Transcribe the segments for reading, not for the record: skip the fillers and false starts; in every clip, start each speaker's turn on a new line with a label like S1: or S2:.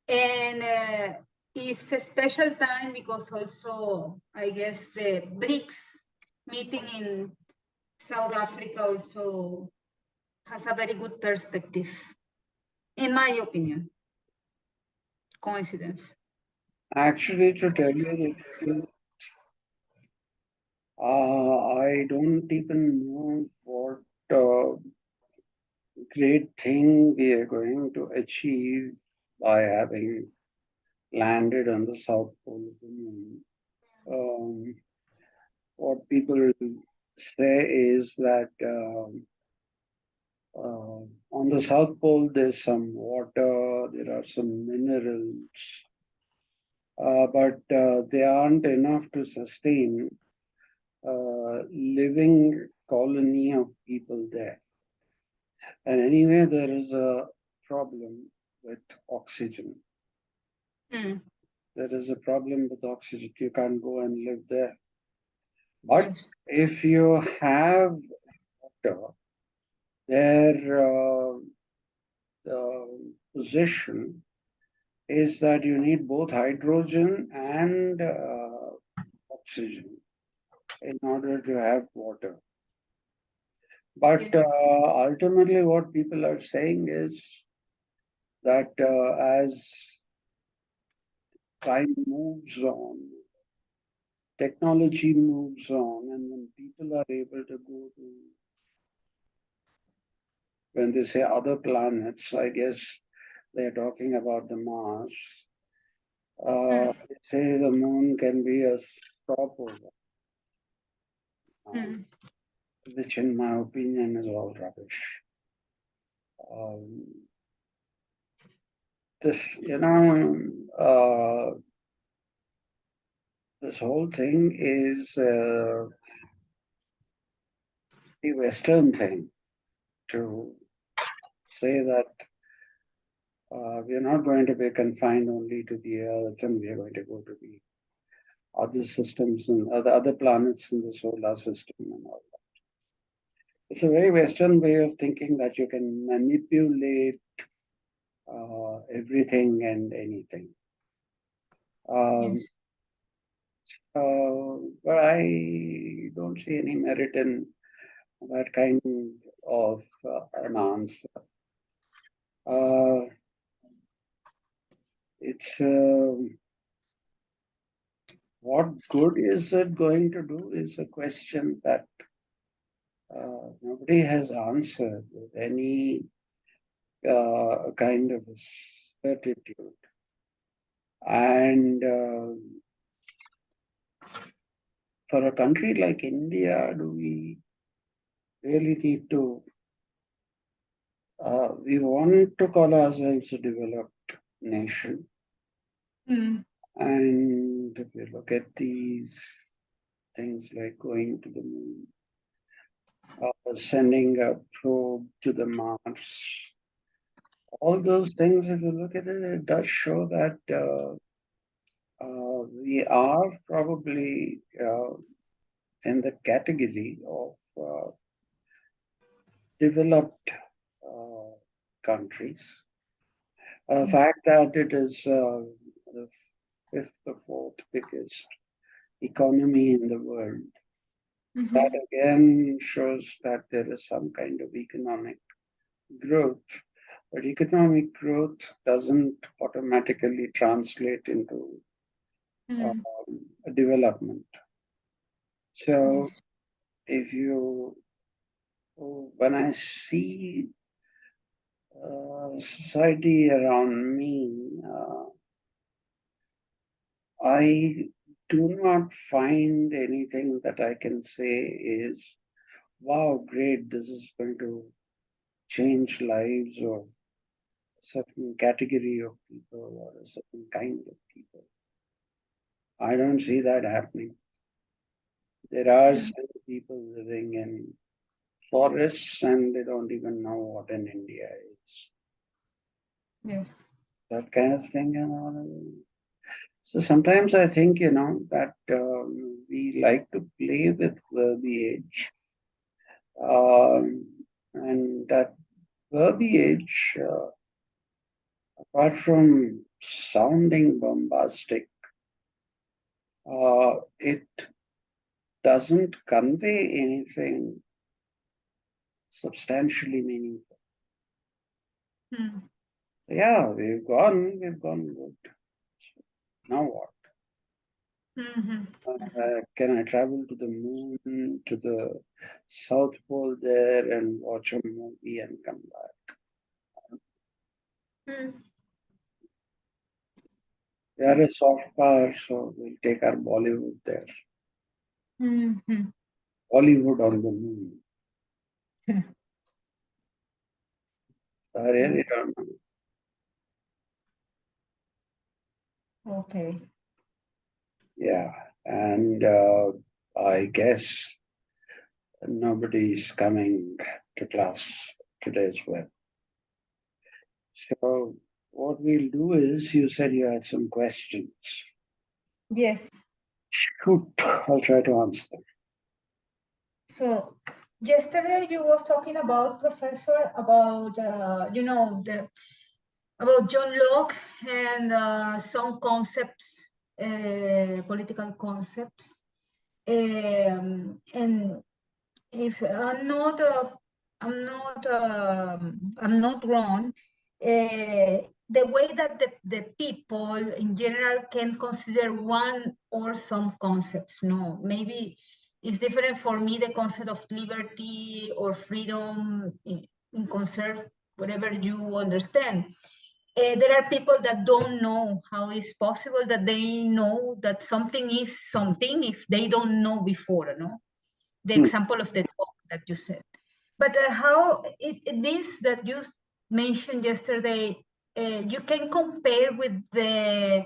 S1: And it's a special time because also, I guess, the BRICS meeting in South Africa also has a very good perspective, in my opinion. Coincidence.
S2: Actually, to tell you the truth, I don't even know what great thing we are going to achieve by having landed on the South Pole of the Moon. What people say is that on the South Pole there's some water, there are some minerals, but they aren't enough to sustain living colony of people there. And anyway, there is a problem with oxygen.
S1: Mm.
S2: There is a problem with oxygen. You can't go and live there. But if you have water, their position is that you need both hydrogen and oxygen in order to have water. But ultimately, what people are saying is that as time moves on, technology moves on, and when people are able to go to, when they say other planets, I guess they're talking about the Mars. They say the moon can be a stopover, which in my opinion is all rubbish. This, this whole thing is the Western thing to say that we are not going to be confined only to the Earth and we are going to go to the other systems and other planets in the solar system and all that. It's a very Western way of thinking that you can manipulate everything and anything. But I don't see any merit in that kind of an answer. It's what good is it going to do is a question that nobody has answered with any kind of certitude. And for a country like India, do we really need to? We want to call ourselves a developed nation. And if you look at these things like going to the moon, sending a probe to the Mars, all those things, if you look at it, it does show that we are probably in the category of developed countries. The fact that it is the fifth or fourth biggest economy in the world, that again shows that there is some kind of economic growth. But economic growth doesn't automatically translate into development. So if you, when I see society around me, I do not find anything that I can say is, wow, great, this is going to change lives of a certain category of people or a certain kind of people. I don't see that happening. There are some people living in forests and they don't even know what an India is.
S1: Yes.
S2: That kind of thing. So sometimes I think, that we like to play with the age. And that verbiage, apart from sounding bombastic, it doesn't convey anything substantially meaningful. Yeah, we've gone good. So now what? Can I travel to the moon, to the South Pole there and watch a movie and come back? We are a soft power, so we'll take our Bollywood there. Bollywood on the moon. I really don't know.
S1: Okay.
S2: Yeah, and I guess nobody's coming to class today as well. So what we'll do is, you said you had some questions.
S1: Yes.
S2: Shoot, I'll try to answer them.
S1: So yesterday you was talking about, Professor, about about John Locke and some concepts, political concepts, and if I'm not wrong, the way that the people in general can consider one or some concepts, no, maybe it's different for me, the concept of liberty or freedom in concern, whatever you understand. There are people that don't know how it's possible that they know that something is something if they don't know before, no? The example of the dog that you said. But how this that you mentioned yesterday, you can compare with the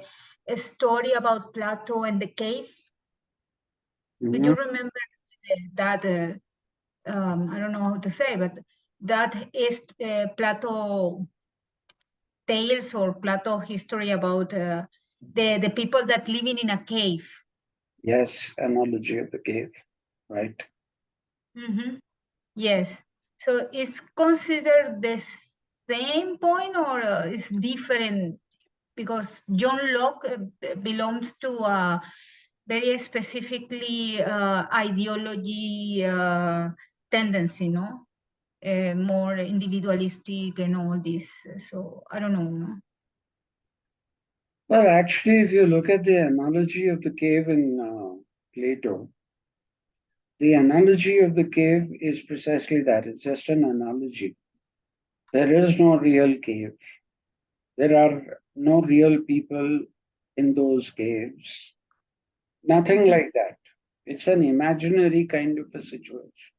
S1: story about Plato and the cave. Do you remember that? I don't know how to say, but that is Plato tales or Plato history about the people that living in a cave.
S2: Yes, analogy of the cave, right?
S1: Yes. So it's considered the same point or it's different? Because John Locke belongs to a very specifically ideology tendency, no? More individualistic and all this. So I don't know. No?
S2: Well, actually, if you look at the analogy of the cave in Plato, the analogy of the cave is precisely that. It's just an analogy. There is no real cave. There are no real people in those caves. Nothing like that. It's an imaginary kind of a situation.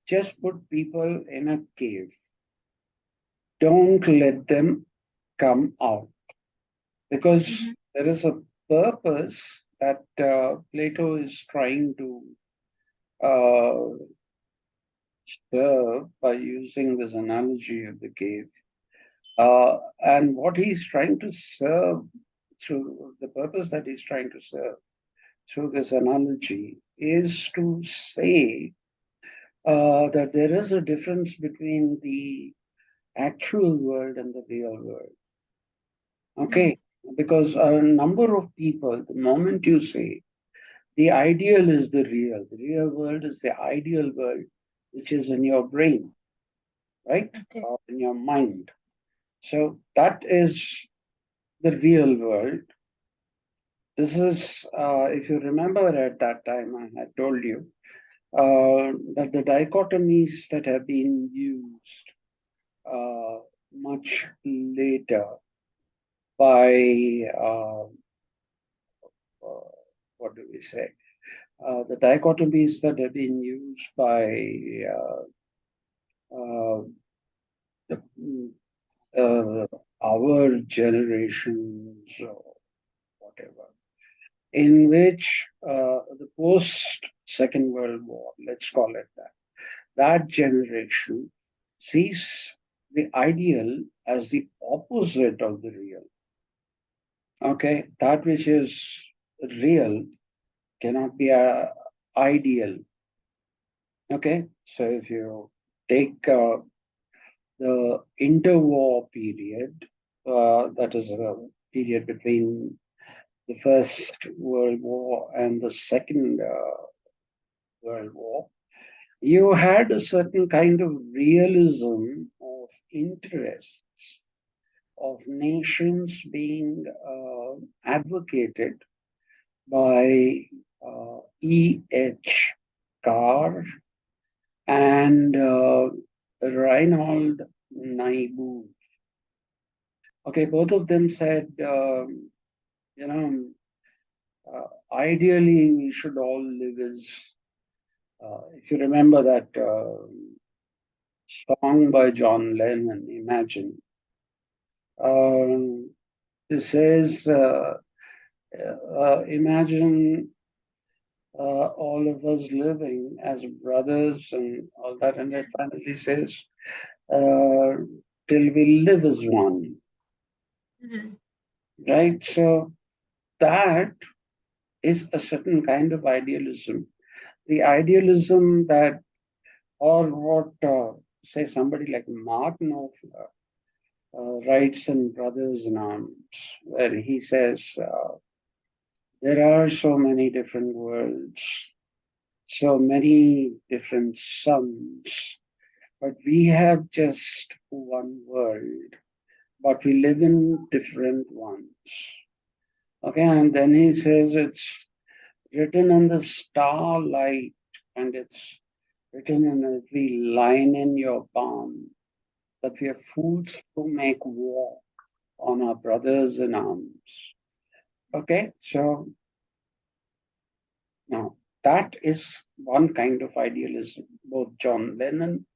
S2: Just put people in a cave. Don't let them come out. Because there is a purpose that Plato is trying to serve by using this analogy of the cave. And what he's trying to serve through the purpose that he's trying to serve through this analogy is to say that there is a difference between the actual world and the real world. Okay, because a number of people, the moment you say the ideal is the real world is the ideal world, which is in your brain, right?
S1: Okay.
S2: Or in your mind. So that is the real world. This is, if you remember at that time, I had told you that the dichotomies that have been used much later by, what do we say? The dichotomies that have been used by our generations or whatever, in which the post Second World War, let's call it that, that generation sees the ideal as the opposite of the real. Okay, that which is real cannot be a ideal. Okay, so if you take the interwar period, that is a period between the First World War and the Second World War, you had a certain kind of realism of interests of nations being advocated by E.H. Carr and Reinhold Niebuhr. Okay, both of them said, you know, ideally we should all live as, if you remember that song by John Lennon, Imagine. It says, imagine all of us living as brothers and all that. And it finally says, uh, till we live as one.
S1: Mhm.
S2: Right? So that is a certain kind of idealism. The idealism that, or what, say, somebody like Martin writes in Brothers in Arms, where he says, there are so many different worlds, so many different suns, but we have just one world, but we live in different ones. Okay, and then he says it's written in the starlight and it's written in every line in your palm that we are fools to make war on our brothers in arms. Okay, so now that is one kind of idealism. Both John Lennon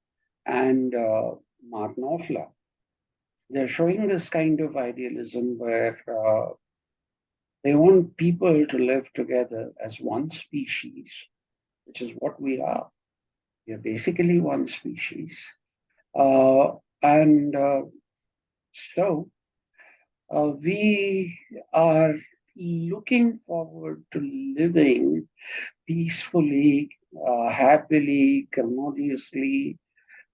S2: and Martin Knopfler, they're showing this kind of idealism where they want people to live together as one species, which is what we are. We are basically one species. And so we are looking forward to living peacefully, happily, commodiously,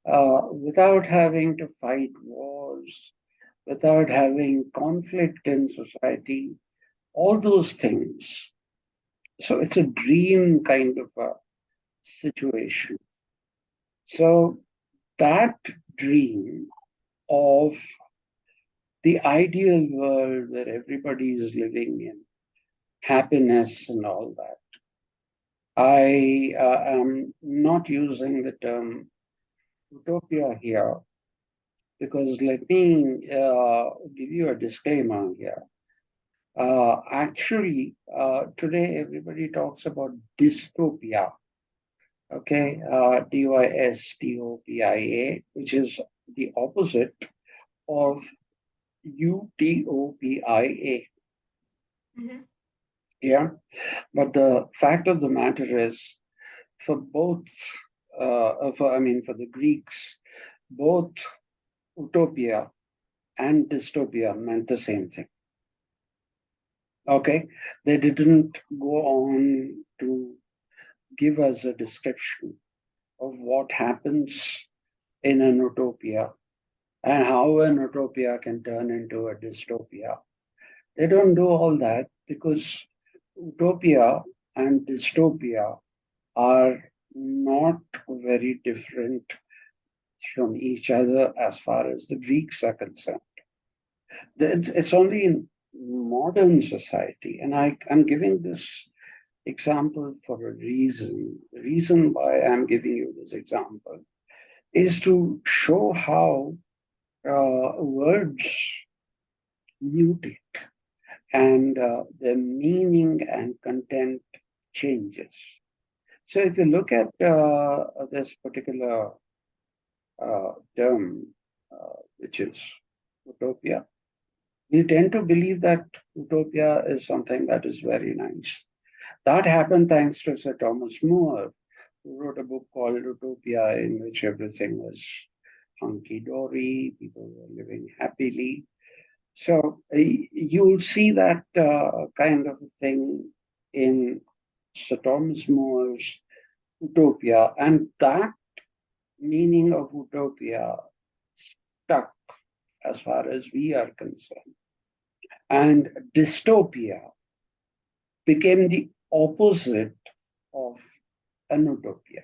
S2: without having to fight wars, without having conflict in society, all those things. So it's a dream kind of a situation. So that dream of the ideal world where everybody is living in happiness and all that. I am not using the term utopia here because let me give you a disclaimer here. Actually, today everybody talks about dystopia, okay, dystopia, which is the opposite of utopia.
S1: Mhm.
S2: Yeah, but the fact of the matter is, for both, for the Greeks, both utopia and dystopia meant the same thing. Okay, they didn't go on to give us a description of what happens in an utopia and how an utopia can turn into a dystopia. They don't do all that because utopia and dystopia are not very different from each other as far as the Greeks are concerned. It's only in modern society, and I'm giving this example for a reason. The reason why I'm giving you this example is to show how words mutate and their meaning and content changes. So if you look at this particular term, which is utopia, we tend to believe that utopia is something that is very nice. That happened thanks to Sir Thomas More, who wrote a book called Utopia, in which everything was hunky dory, people were living happily. So you'll see that kind of thing in Sir Thomas More's Utopia, and that meaning of utopia stuck as far as we are concerned. And dystopia became the opposite of an utopia.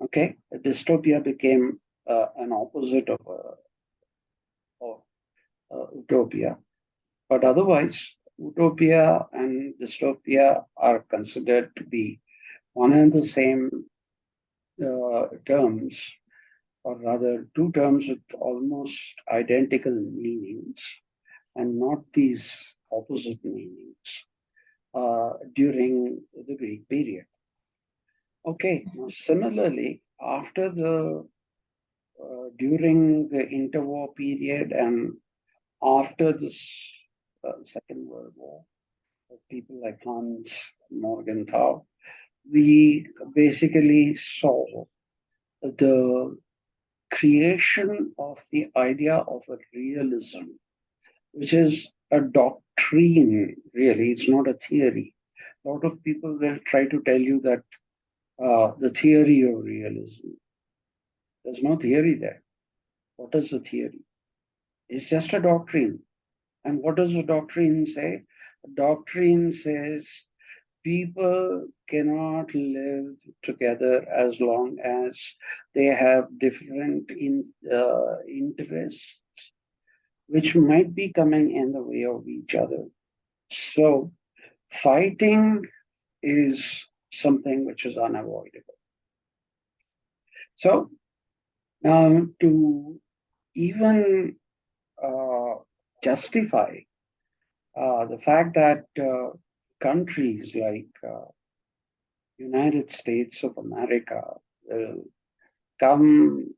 S2: Okay, a dystopia became an opposite of utopia. But otherwise, utopia and dystopia are considered to be one and the same terms, or rather, two terms with almost identical meanings, and not these opposite meanings during the Greek period. Okay, now similarly, after during the interwar period and after the Second World War, people like Hans Morgenthau, we basically saw the creation of the idea of a realism, which is a doctrine, really. It's not a theory. A lot of people will try to tell you that the theory of realism. There's no theory there. What is the theory? It's just a doctrine. And what does the doctrine say? The doctrine says people cannot live together as long as they have different interests, which might be coming in the way of each other. So fighting is something which is unavoidable. So to even justify the fact that countries like United States of America will come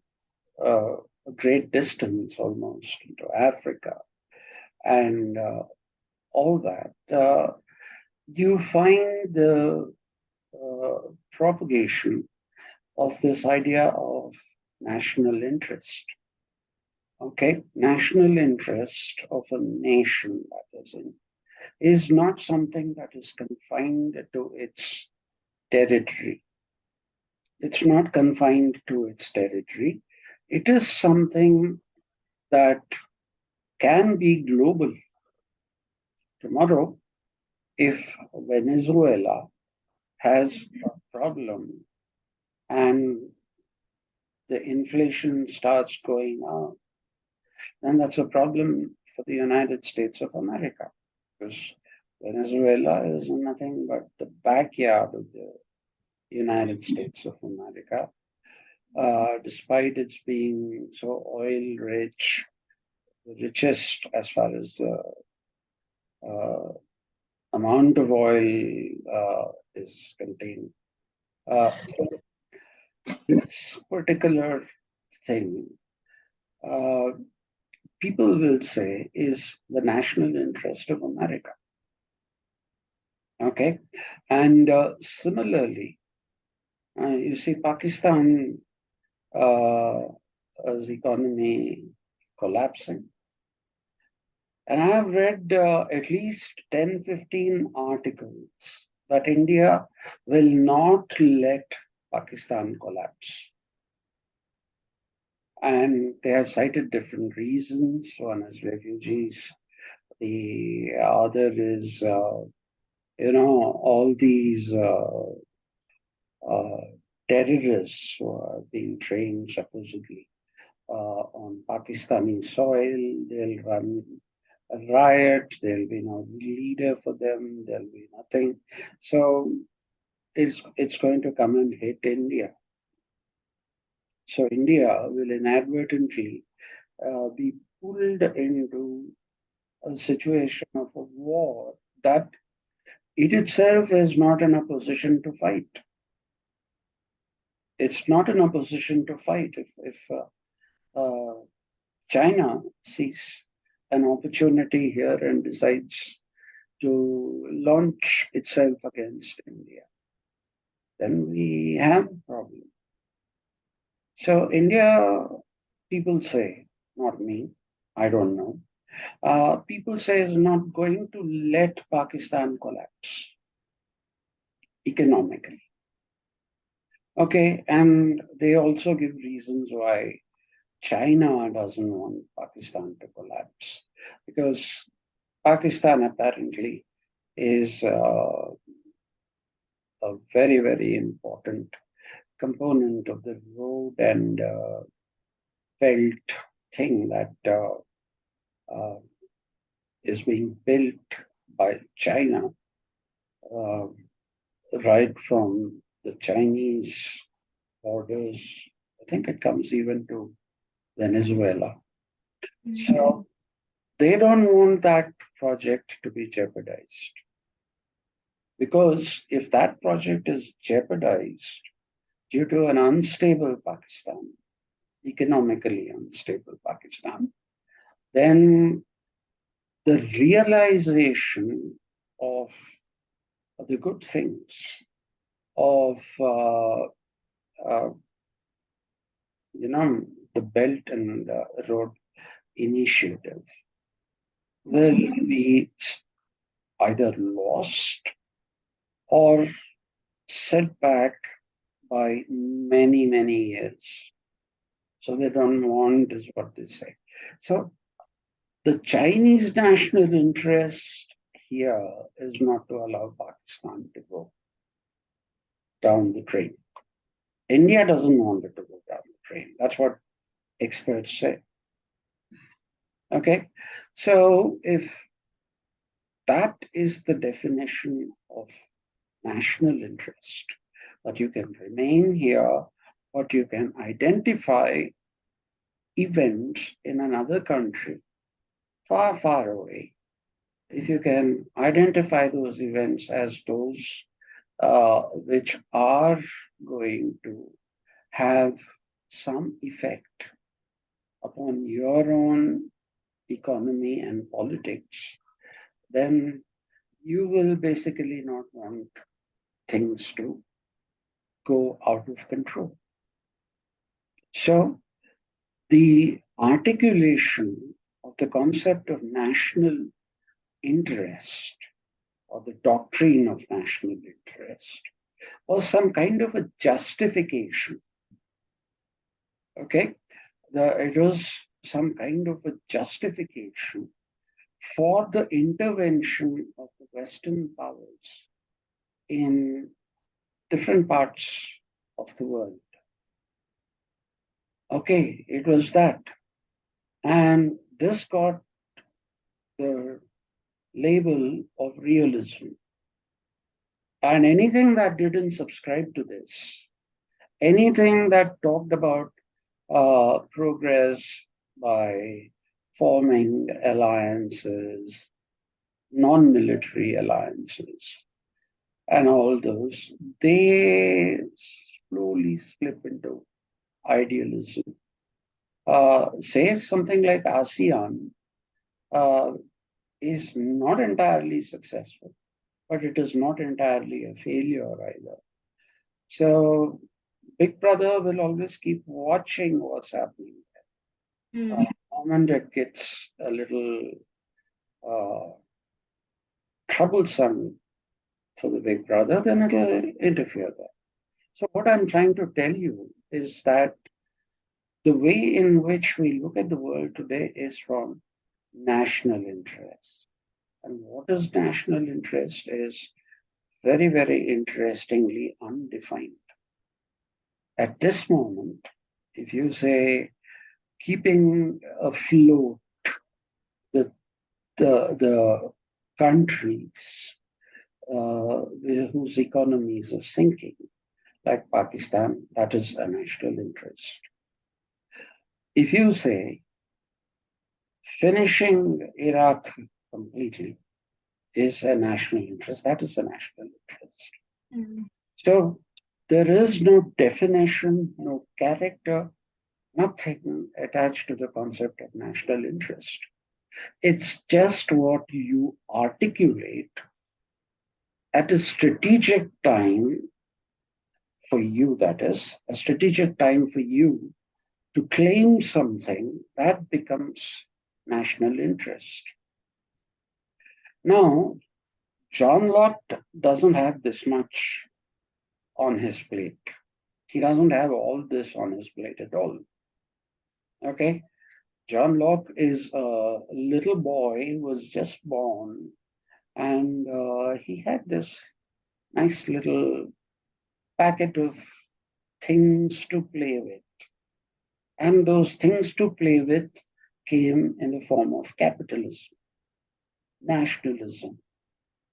S2: a great distance almost into Africa and all that, you find the propagation of this idea of national interest. Okay, national interest of a nation, that is not something that is confined to its territory. It's not confined to its territory. It is something that can be global. Tomorrow, if Venezuela has a problem and the inflation starts going up, then that's a problem for the United States of America, because Venezuela is nothing but the backyard of the United States of America. Despite its being so oil rich, the richest as far as the amount of oil is contained. So this particular thing, people will say, is the national interest of America. Okay, and similarly, you see Pakistan as economy collapsing. And I have read at least 10, 15 articles that India will not let Pakistan collapse. And they have cited different reasons. One is refugees. The other is, all these terrorists who are being trained supposedly on Pakistani soil. They'll run a riot. There'll be no leader for them. There'll be nothing. So it's going to come and hit India. So India will inadvertently be pulled into a situation of a war that it itself is not in a position to fight. It's not in a position to fight. If China sees an opportunity here and decides to launch itself against India, then we have a problem. So India, people say, not me, I don't know, people say is not going to let Pakistan collapse economically. Okay, and they also give reasons why China doesn't want Pakistan to collapse because Pakistan apparently is a very, very important component of the road and belt thing that uh, is being built by China, uh, right from the Chinese borders. I think it comes even to Venezuela. So they don't want that project to be jeopardized. Because if that project is jeopardized due to an unstable Pakistan, economically unstable Pakistan, then the realization of the good things of uh, you know the Belt and Road Initiative will be either lost or set back by many, many years. So they don't want, is what they say. So the Chinese national interest here is not to allow Pakistan to go down the drain. India doesn't want it to go down the drain. That's what experts say. Okay. So if that is the definition of national interest, that you can remain here, but you can identify events in another country far, far away. If you can identify those events as those which are going to have some effect upon your own economy and politics, then you will basically not want things to go out of control. So the articulation of the concept of national interest or the doctrine of national interest was some kind of a justification. Okay, it was some kind of a justification for the intervention of the Western powers in different parts of the world. Okay, it was that. And this got the label of realism. And anything that didn't subscribe to this, anything that talked about progress by forming alliances, non-military alliances, and all those, they slowly slip into idealism. Say something like ASEAN is not entirely successful, but it is not entirely a failure either. So Big Brother will always keep watching what's happening. The moment it gets a little troublesome for the Big Brother, then it'll interfere there. So what I'm trying to tell you is that the way in which we look at the world today is from national interest. And what is national interest is very, very interestingly undefined. At this moment, if you say keeping afloat the countries whose economies are sinking, like Pakistan, that is a national interest. If you say finishing Iraq completely is a national interest, that is a national interest. So there is no definition, no character, nothing attached to the concept of national interest. It's just what you articulate at a strategic time for you, that is, a strategic time for you to claim something that becomes national interest. Now, John Locke doesn't have this much on his plate. He doesn't have all this on his plate at all. Okay, John Locke is a little boy who was just born, and he had this nice little packet of things to play with. And those things to play with came in the form of capitalism, nationalism,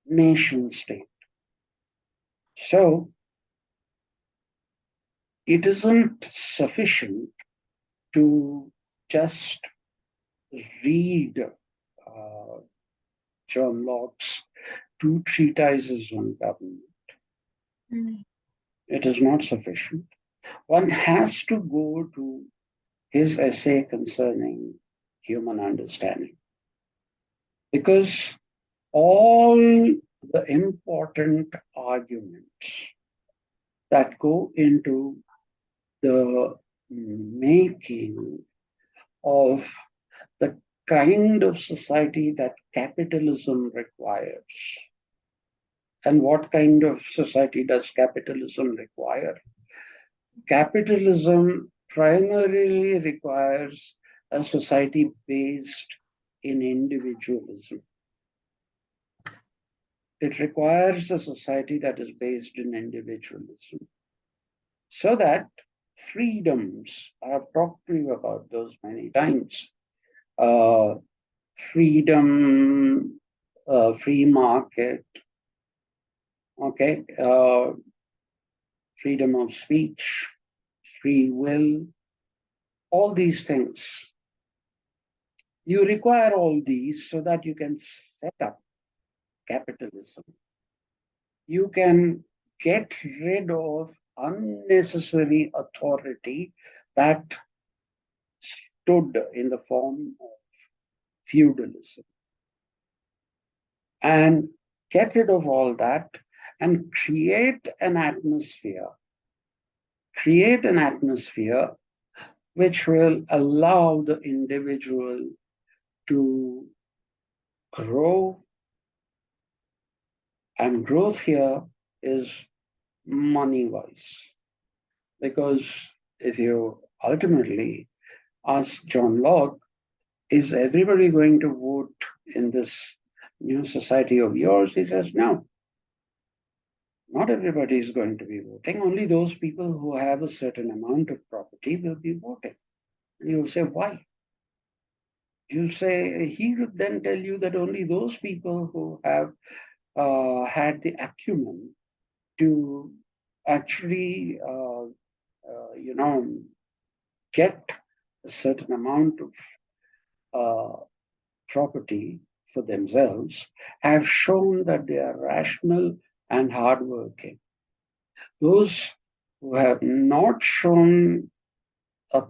S2: nation state. So it isn't sufficient to just read John Locke's two treatises on government.
S1: Mm.
S2: It is not sufficient. One has to go to his essay concerning human understanding, because all the important arguments that go into the making of the kind of society that capitalism requires. And what kind of society does capitalism require? Capitalism primarily requires a society based in individualism. It requires a society that is based in individualism. So that freedoms, I've talked to you about those many times, uh, freedom, free market, okay, freedom of speech, free will, all these things. You require all these so that you can set up capitalism. You can get rid of unnecessary authority that stood in the form of feudalism, and get rid of all that and create an atmosphere which will allow the individual to grow. And growth here is money wise, because if you ultimately ask John Locke, is everybody going to vote in this new society of yours? He says, no, not everybody is going to be voting. Only those people who have a certain amount of property will be voting. And you'll say, why? You'll say, he would then tell you that only those people who have had the acumen to actually, get a certain amount of property for themselves have shown that they are rational and hardworking. Those who have not shown a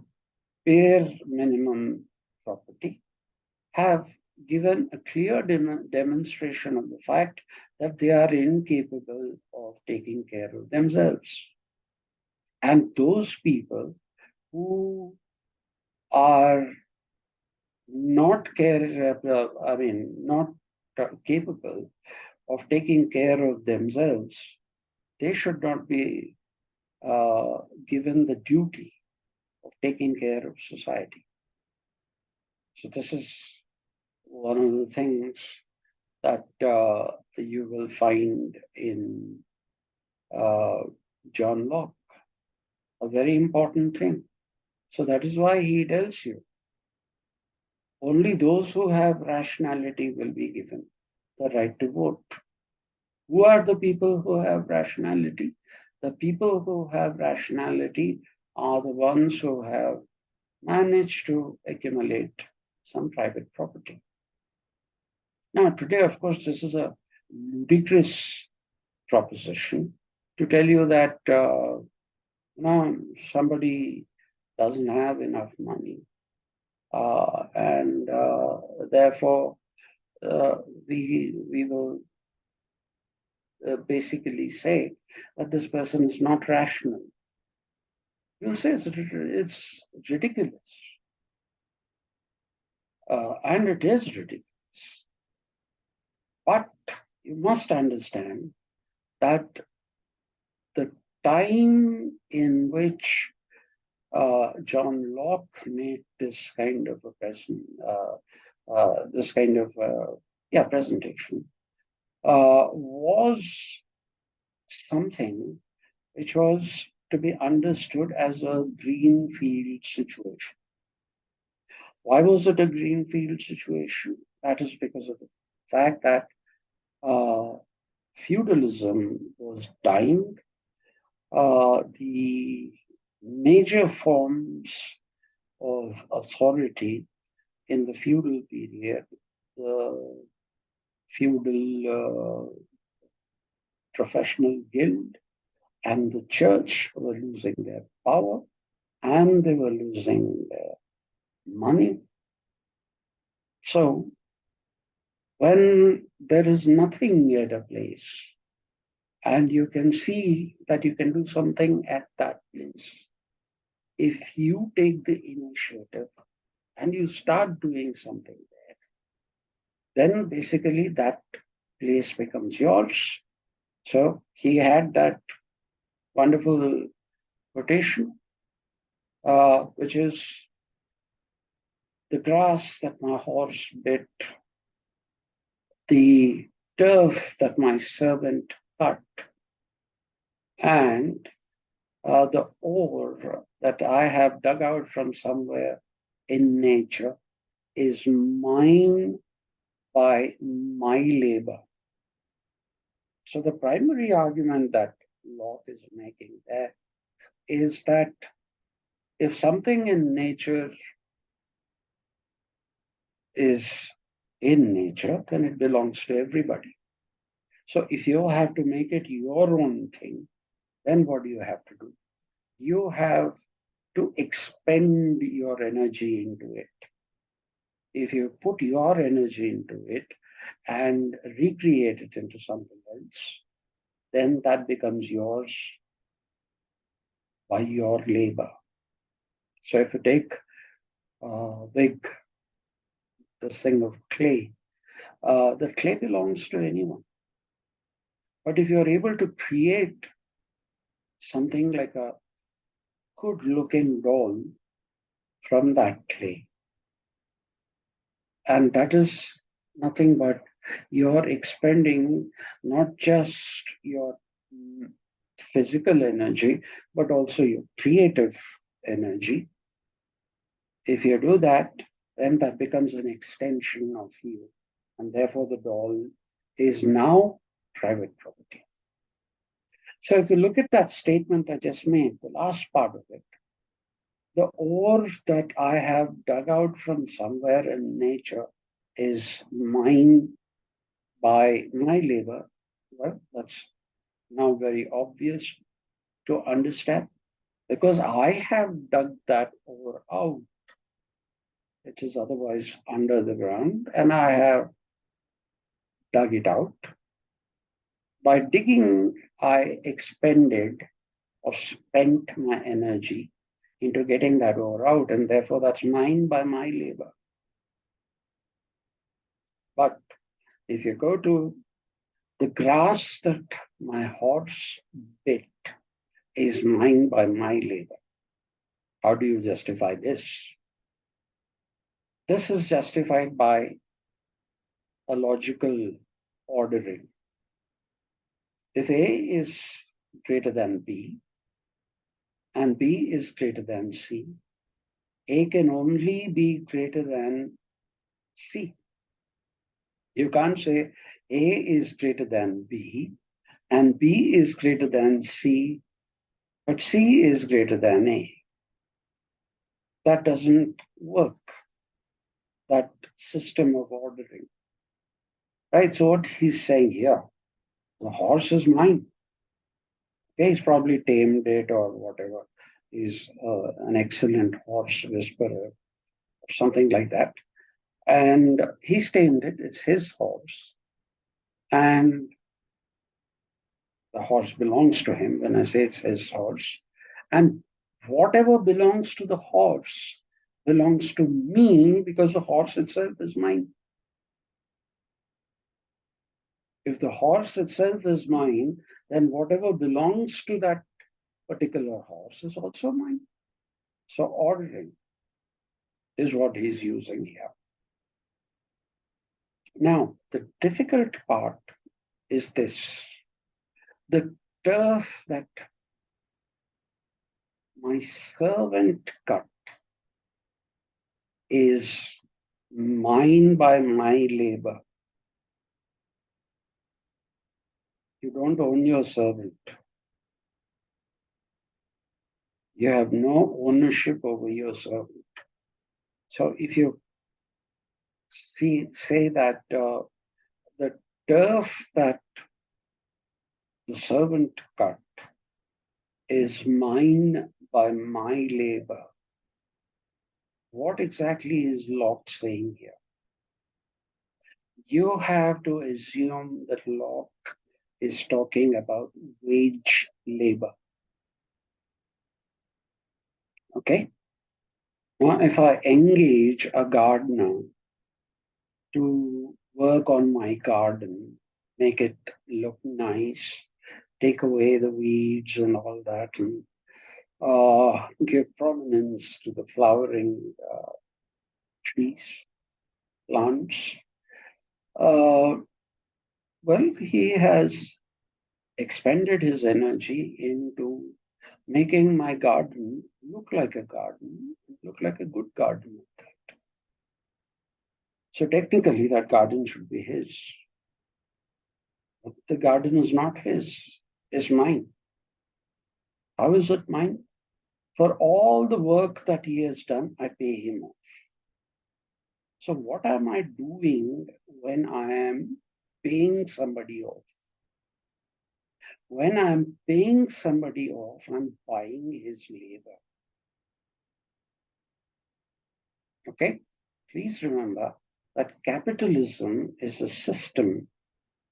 S2: bare minimum property have given a clear demonstration of the fact that they are incapable of taking care of themselves. And those people who are not not capable of taking care of themselves, they should not be given the duty of taking care of society. So this is one of the things that you will find in John Locke, a very important thing. So that is why he tells you only those who have rationality will be given the right to vote. Who are the people who have rationality? The people who have rationality are the ones who have managed to accumulate some private property. Now, today, of course, this is a ludicrous proposition to tell you that somebody doesn't have enough money, and therefore we will basically say that this person is not rational. You'll say it's ridiculous, and it is ridiculous. But you must understand that the time in which John Locke made this kind of a this kind of presentation was something which was to be understood as a greenfield situation. Why was it a greenfield situation? That is because of the fact that uh, feudalism was dying. The major forms of authority in the feudal period, the feudal professional guild and the church were losing their power and they were losing their money. So when there is nothing at a place and you can see that you can do something at that place, if you take the initiative and you start doing something there, then basically that place becomes yours. So he had that wonderful quotation, which is the grass that my horse bit, the turf that my servant cut, and the ore that I have dug out from somewhere in nature is mine by my labor. So the primary argument that Locke is making there is that if something in nature is in nature, then it belongs to everybody. So if you have to make it your own thing, then what do you have to do? You have to expend your energy into it. If you put your energy into it and recreate it into something else, then that becomes yours by your labor. So if you take this thing of clay, the clay belongs to anyone. But if you're able to create something like a good looking doll from that clay, and that is nothing but you're expending not just your physical energy, but also your creative energy. If you do that, then that becomes an extension of you. And therefore, the doll is now private property. So if you look at that statement I just made, the last part of it, the ore that I have dug out from somewhere in nature is mine by my labor. Well, that's now very obvious to understand because I have dug that ore out, which is otherwise under the ground, and I have dug it out. By digging, I expended or spent my energy into getting that ore out, and therefore that's mine by my labor. But if you go to the grass that my horse bit is mine by my labor, how do you justify this? This is justified by a logical ordering. If A is greater than B and B is greater than C, A can only be greater than C. You can't say A is greater than B and B is greater than C, but C is greater than A. That doesn't work, that system of ordering. Right? So what he's saying here, the horse is mine. Okay, he's probably tamed it or whatever. He's an excellent horse whisperer or something like that. And he's tamed it, it's his horse. And the horse belongs to him when I say it's his horse. And whatever belongs to the horse belongs to me because the horse itself is mine. If the horse itself is mine, then whatever belongs to that particular horse is also mine. So ordering is what he's using here. Now, the difficult part is this. The turf that my servant cut is mine by my labor. You don't own your servant. You have no ownership over your servant. So if you say that the turf that the servant cut is mine by my labor, what exactly is Locke saying here? You have to assume that Locke is talking about wage labor. Okay? Now, if I engage a gardener to work on my garden, make it look nice, take away the weeds and all that, and give prominence to the flowering trees, plants. Well, he has expended his energy into making my garden look like a garden, look like a good garden. So technically, that garden should be his. But the garden is not his, it's mine. How is it mine? For all the work that he has done, I pay him off. So what am I doing when I am paying somebody off? When I'm paying somebody off, I'm buying his labor. Okay? Please remember that capitalism is a system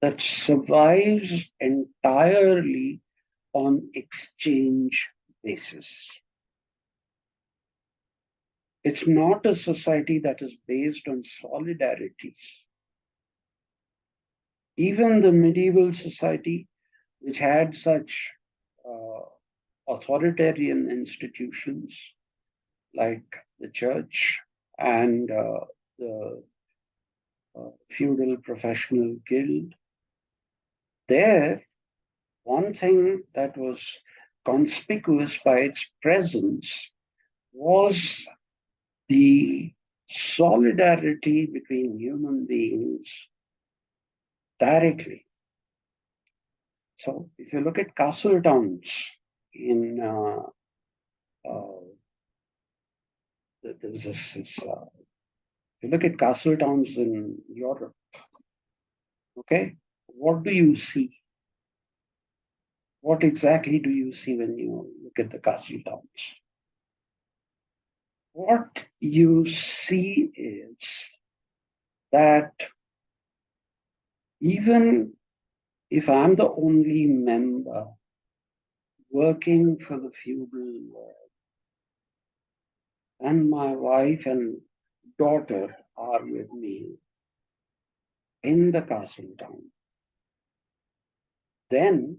S2: that survives entirely on exchange basis. It's not a society that is based on solidarities. Even the medieval society, which had such authoritarian institutions like the church and the feudal professional guild, there, one thing that was conspicuous by its presence was the solidarity between human beings directly. So if you look at castle towns in there's this, if you look at castle towns in Europe, okay, what do you see? What exactly do you see when you look at the castle towns? What you see is that even if I'm the only member working for the feudal lord, and my wife and daughter are with me in the castle town, then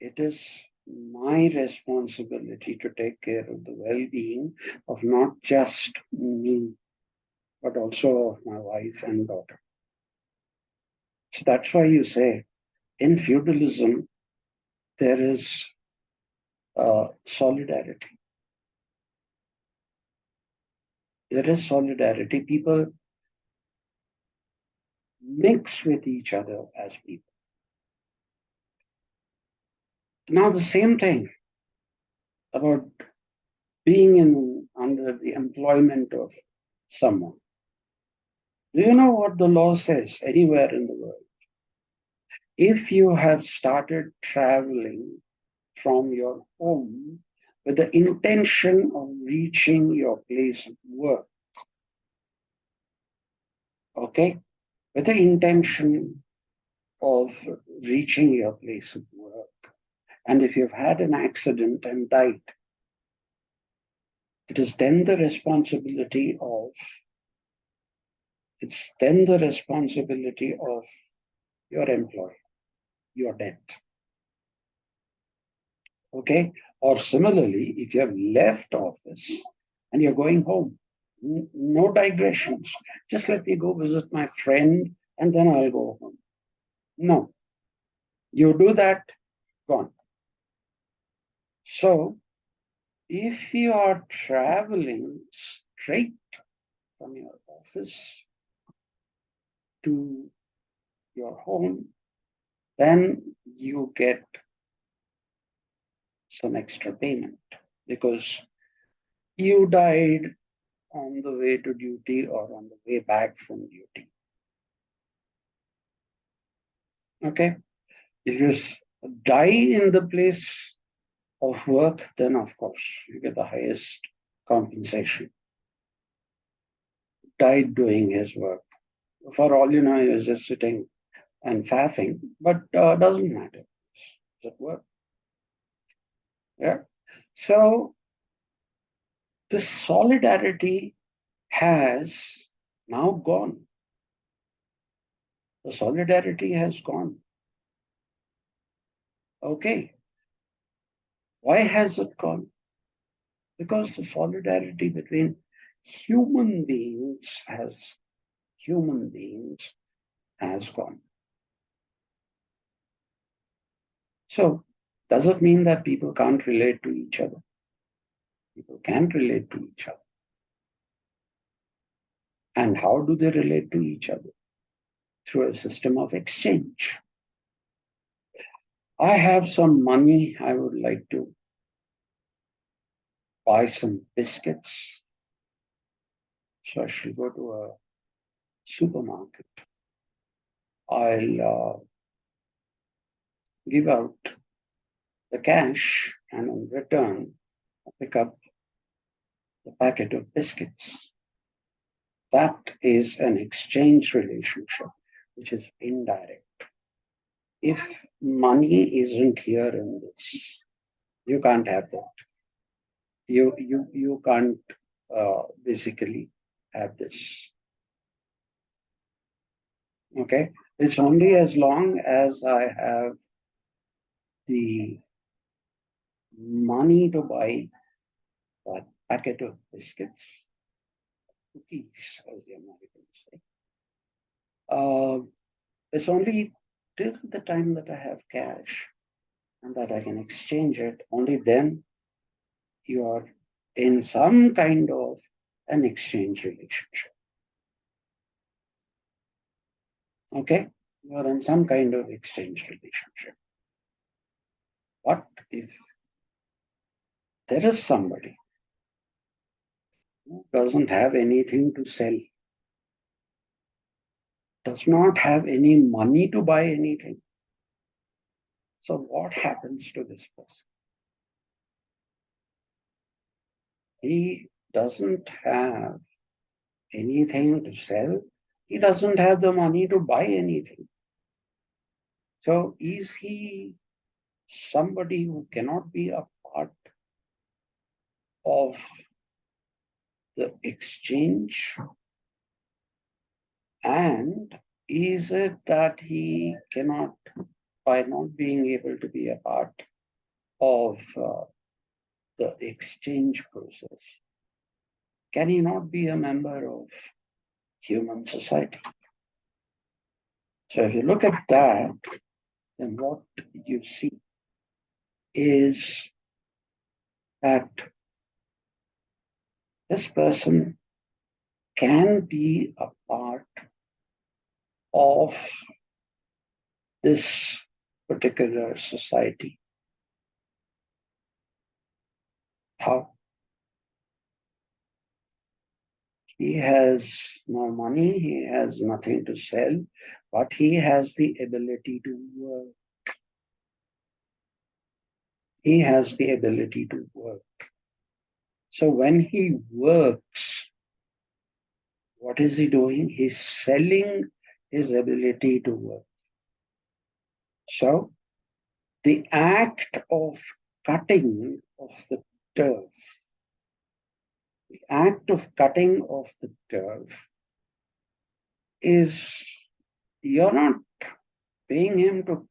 S2: it is my responsibility to take care of the well-being of not just me, but also of my wife and daughter. So that's why you say in feudalism, there is solidarity. There is solidarity. People mix with each other as people. Now, the same thing about being under the employment of someone. Do you know what the law says anywhere in the world? If you have started traveling from your home with the intention of reaching your place of work, okay, with the intention of reaching your place of work, and if you've had an accident and died, it is then the responsibility of your employer, your debt. Okay, Or similarly, if you have left office and you're going home, no digressions. Just let me go visit my friend and then I'll go home. No, you do that, gone. So if you are traveling straight from your office to your home, then you get some extra payment because you died on the way to duty or on the way back from duty. Okay? If you die in the place of work, then of course you get the highest compensation. Died doing his work. For all you know, he was just sitting and faffing, but doesn't matter. It's at work. Yeah. So this solidarity has now gone. The solidarity has gone. Okay. Why has it gone? Because the solidarity between human beings has gone. So does it mean that people can't relate to each other? People can relate to each other. And how do they relate to each other? Through a system of exchange. I have some money. I would like to buy some biscuits. So I shall go to a supermarket. I'll give out the cash and in return I'll pick up the packet of biscuits. That is an exchange relationship, which is indirect. If money isn't here in this, you can't have that. You can't basically have this. Okay, it's only as long as I have the money to buy that packet of biscuits, cookies, as the Americans say. It's only till the time that I have cash and that I can exchange it, only then you are in some kind of an exchange relationship. Okay? You are in some kind of exchange relationship. What if there is somebody who doesn't have anything to sell, does not have any money to buy anything? So what happens to this person? He doesn't have anything to sell. He doesn't have the money to buy anything. So is he somebody who cannot be a part of the exchange? And is it that he cannot, by not being able to be a part of the exchange process, can he not be a member of human society? So if you look at that, then what you see is that this person can be a part of this particular society. How? He has no money, he has nothing to sell, but he has the ability to work. He has the ability to work. So when he works, what is he doing? He's selling his ability to work. So the act of cutting of the turf, the act of cutting of the turf is, you're not paying him to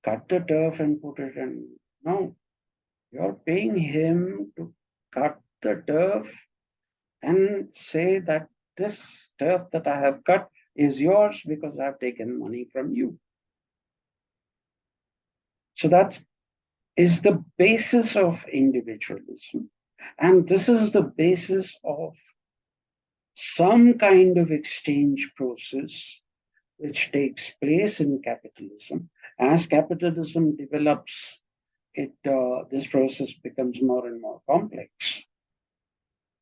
S2: cut the turf and put it in. No. You're paying him to cut the turf and say that this turf that I have cut is yours because I've taken money from you. So that is the basis of individualism. And this is the basis of some kind of exchange process which takes place in capitalism. As capitalism develops, this process becomes more and more complex.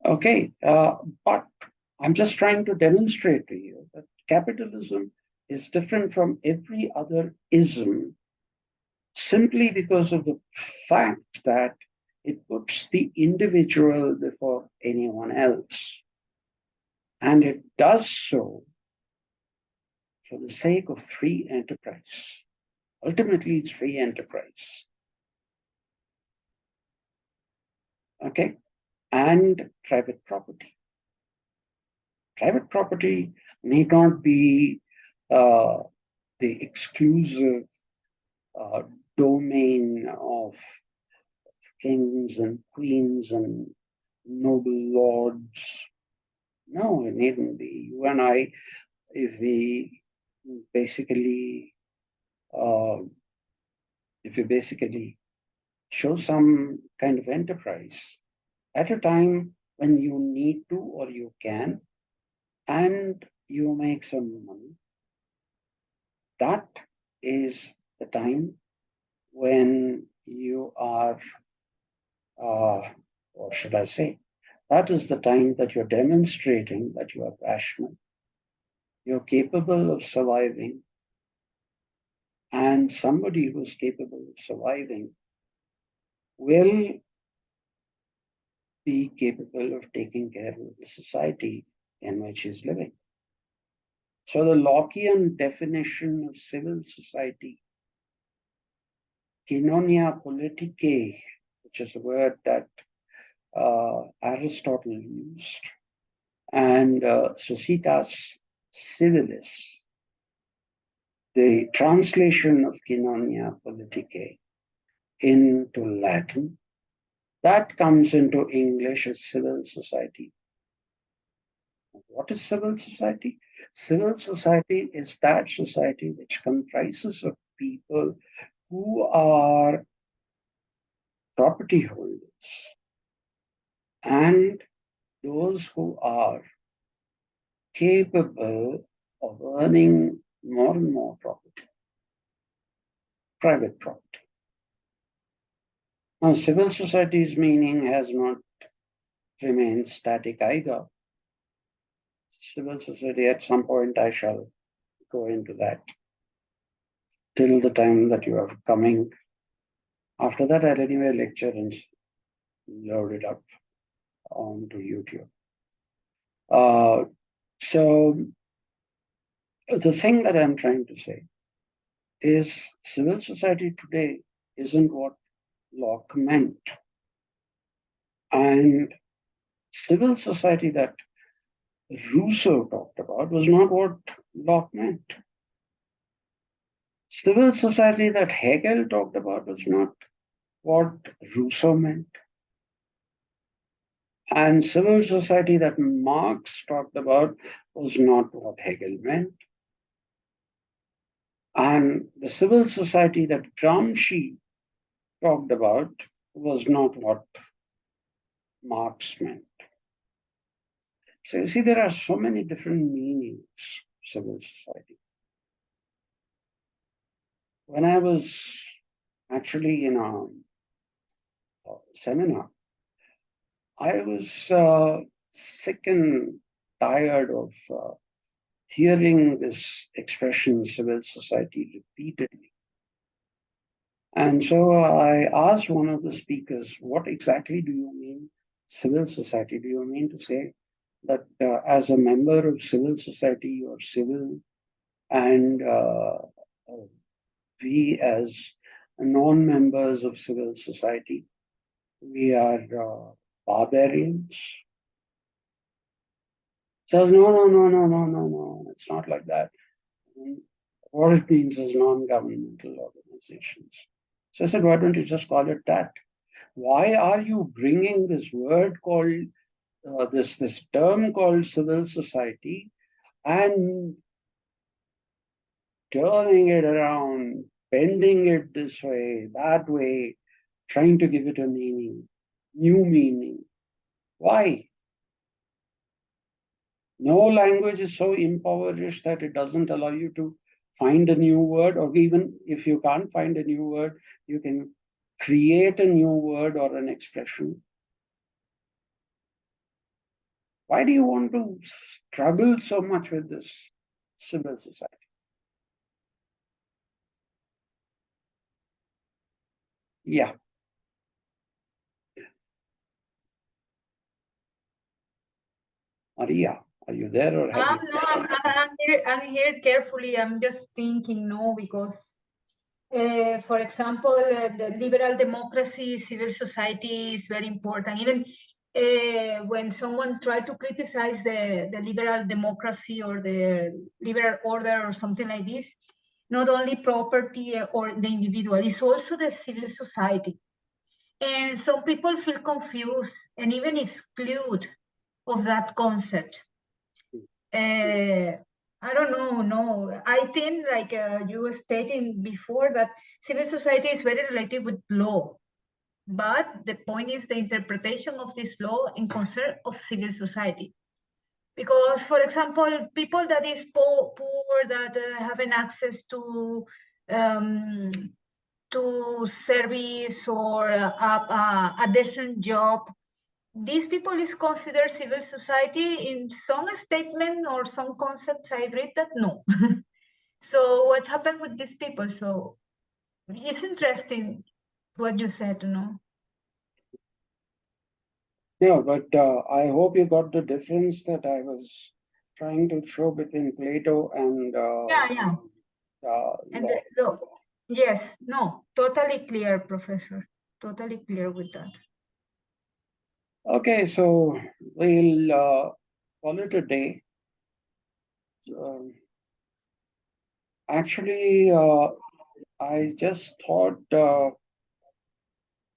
S2: Okay, but I'm just trying to demonstrate to you that capitalism is different from every other ism simply because of the fact that it puts the individual before anyone else. And it does so for the sake of free enterprise. Ultimately, it's free enterprise. Okay? And private property. Private property need not be the exclusive domain of kings and queens and noble lords. No, it needn't be. You and I, if we basically, uh, show some kind of enterprise at a time when you need to or you can, and you make some money, that is the time when you are, or should I say, that is the time that you're demonstrating that you are passionate, you're capable of surviving, and somebody who's capable of surviving will be capable of taking care of the society in which he's living. So the Lockean definition of civil society, koinonia politicae, which is a word that Aristotle used, and societas civilis, the translation of koinonia politicae into Latin, that comes into English as civil society. What is civil society? Civil society is that society which comprises of people who are property holders and those who are capable of earning more and more property, private property. Now, civil society's meaning has not remained static either. Civil society, at some point, I shall go into that till the time that you are coming. After that, I'll anyway lecture and load it up onto YouTube. So the thing that I'm trying to say is civil society today isn't what Locke meant. And civil society that Rousseau talked about was not what Locke meant. Civil society that Hegel talked about was not what Rousseau meant. And civil society that Marx talked about was not what Hegel meant. And the civil society that Gramsci talked about was not what Marx meant. So you see, there are so many different meanings of civil society. When I was actually in a seminar, I was sick and tired of hearing this expression civil society repeatedly. And so I asked one of the speakers, what exactly do you mean civil society? Do you mean to say that as a member of civil society, you are civil, and we as non-members of civil society, we are barbarians? Says, no, it's not like that. What it means is non-governmental organizations. So I said, why don't you just call it that? why are you bringing this word called this term called civil society and turning it around, bending it this way, that way, trying to give it a meaning, new meaning? Why? No language is so impoverished that it doesn't allow you to find a new word, or even if you can't find a new word, you can create a new word or an expression. Why do you want to struggle so much with this civil society? Yeah. Maria, are you there or have you?
S1: No, I'm here carefully. I'm just thinking, no, because, for example, the liberal democracy, civil society is very important. Even when someone tried to criticize the liberal democracy or the liberal order or something like this, not only property or the individual, it's also the civil society. And some people feel confused and even exclude of that concept. I don't know, no. I think, like you were stating before, that civil society is very related with law. But the point is the interpretation of this law in concern of civil society. Because, for example, people that is poor, that haven't access um, to service or a decent job, these people is considered civil society. In some statement or some concepts I read that no. So what happened with these people? So it's interesting what you said,
S2: No, but I hope you got the difference that I was trying to show between Plato and
S1: Yeah. And
S2: Locke.
S1: look, yes, no, totally clear, Professor. Totally clear with that.
S2: Okay, so we'll call it a day. Um, Actually, I just thought,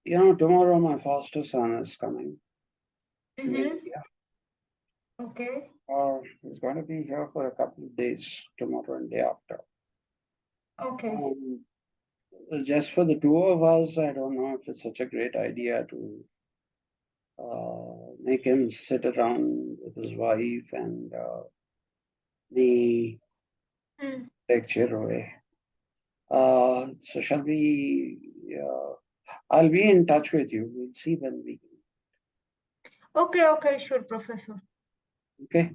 S2: tomorrow my foster son is coming to India.
S1: Okay.
S2: He's going to be here for a couple of days, tomorrow and day after.
S1: Okay.
S2: Just for the two of us, I don't know if it's such a great idea to make him sit around with his wife and me lecture away. So shall we? I'll be in touch with you. We'll see when we.
S1: Okay, sure, Professor.
S2: Okay.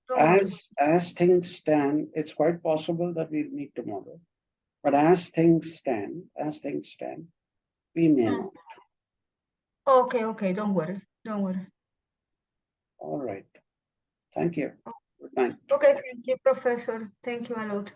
S1: Don't worry.
S2: As things stand, it's quite possible that we'll meet tomorrow. But as things stand, we may not.
S1: Okay, don't worry. Don't worry.
S2: All right. Thank you. Good night.
S1: Okay, thank you, Professor. Thank you a lot.